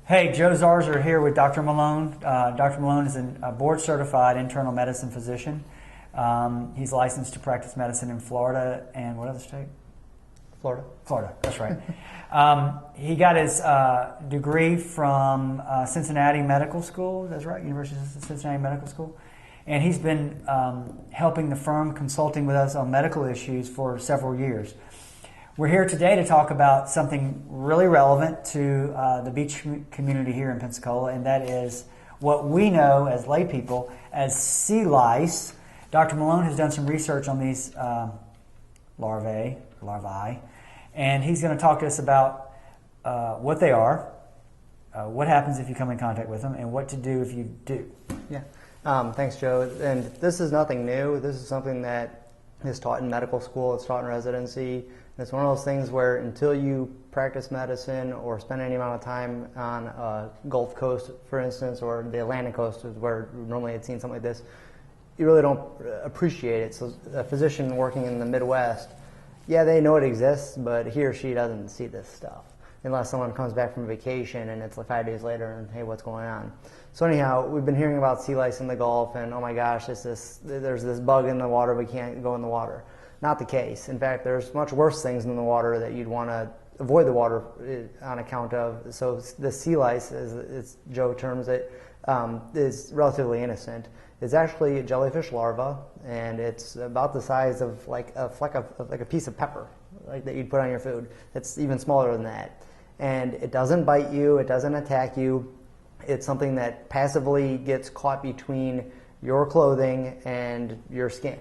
Hey, Joe Zarzer here with Dr. Malone. Dr. Malone is a board-certified internal medicine physician. He's licensed to practice medicine in Florida and what other state? Florida. Florida, that's right. He got his degree from Cincinnati Medical School, that's right, University of Cincinnati Medical School. And he's been helping the firm, consulting with us on medical issues for several years. We're here today to talk about something really relevant to the beach community here in Pensacola, and that is what we know as lay people as sea lice. Dr. Malone has done some research on these larvae, and he's going to talk to us about what they are, what happens if you come in contact with them, and what to do if you do. Yeah. Thanks, Joe. And this is nothing new. This is something that is taught in medical school. It's taught in residency. It's one of those things where until you practice medicine or spend any amount of time on Gulf Coast, for instance, or the Atlantic Coast, is where normally I'd seen something like this, you really don't appreciate it. So a physician working in the Midwest, yeah, they know it exists, but he or she doesn't see this stuff unless someone comes back from vacation and it's like 5 days later and, hey, what's going on? So anyhow, we've been hearing about sea lice in the Gulf and, oh my gosh, there's this bug in the water, we can't go in the water. Not the case. In fact, there's much worse things in the water that you'd want to avoid the water on account of. So the sea lice, as Joe terms it, is relatively innocent. It's actually a jellyfish larva, and it's about the size of like a piece of pepper, like that you'd put on your food. It's even smaller than that. And it doesn't bite you, it doesn't attack you. It's something that passively gets caught between your clothing and your skin.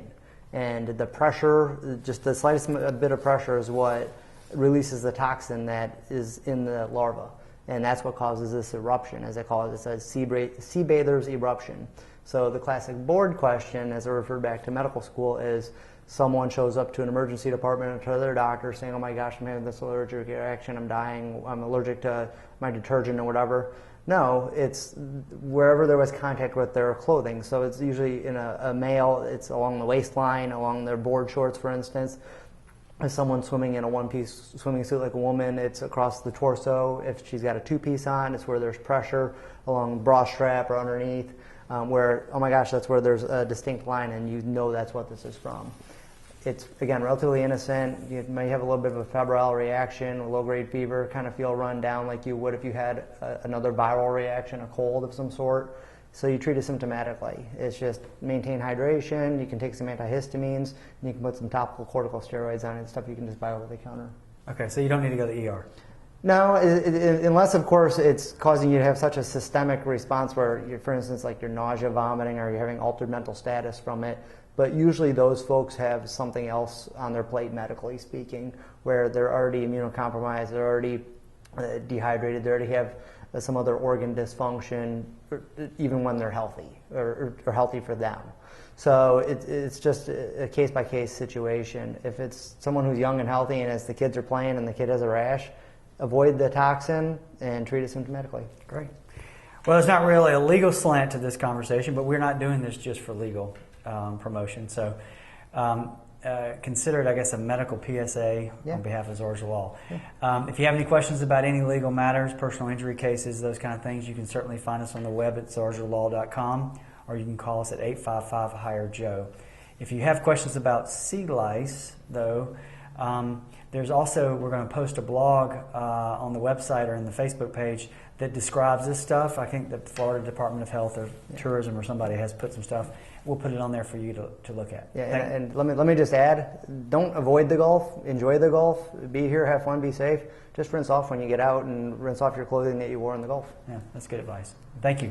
And the pressure, just the slightest bit of pressure is what releases the toxin that is in the larva. And that's what causes this eruption, as they call it. It's a sea bather's eruption. So the classic board question, as I refer back to medical school, is someone shows up to an emergency department or to their doctor saying, oh my gosh, I'm having this allergic reaction, I'm dying, I'm allergic to my detergent or whatever. No, it's wherever there was contact with their clothing. So it's usually in a male, it's along the waistline, along their board shorts, for instance. If someone's swimming in a one-piece swimming suit like a woman, it's across the torso. If she's got a two-piece on, it's where there's pressure along the bra strap or underneath, where, oh my gosh, that's where there's a distinct line and you know that's what this is from. It's, again, relatively innocent. You may have a little bit of a febrile reaction, a low-grade fever, kind of feel run down like you would if you had another viral reaction, a cold of some sort. So you treat it symptomatically. It's just maintain hydration, you can take some antihistamines, and you can put some topical corticosteroids on it, stuff you can just buy over the counter. Okay, so you don't need to go to the ER? No, unless, of course, it's causing you to have such a systemic response where, for instance, like you're nausea, vomiting, or you're having altered mental status from it. But usually those folks have something else on their plate, medically speaking, where they're already immunocompromised, they're already dehydrated, they already have some other organ dysfunction, even when they're healthy, or healthy for them. So it's just a case-by-case situation. If it's someone who's young and healthy and as the kids are playing and the kid has a rash, avoid the toxin and treat it symptomatically. Great. Well, there's not really a legal slant to this conversation, but we're not doing this just for legal promotion. So consider it, I guess, a medical PSA on behalf of Zarzer Law. Yeah. If you have any questions about any legal matters, personal injury cases, those kind of things, you can certainly find us on the web at zarzerlaw.com, or you can call us at 855-HIRE-JOE. If you have questions about sea lice, though, there's also, we're going to post a blog on the website or in the Facebook page that describes this stuff. I think the Florida Department of Health or Tourism or somebody has put some stuff. We'll put it on there for you to look at. Yeah, and let me just add, don't avoid the Gulf. Enjoy the Gulf. Be here, have fun, be safe. Just rinse off when you get out and rinse off your clothing that you wore in the Gulf. Yeah, that's good advice. Thank you.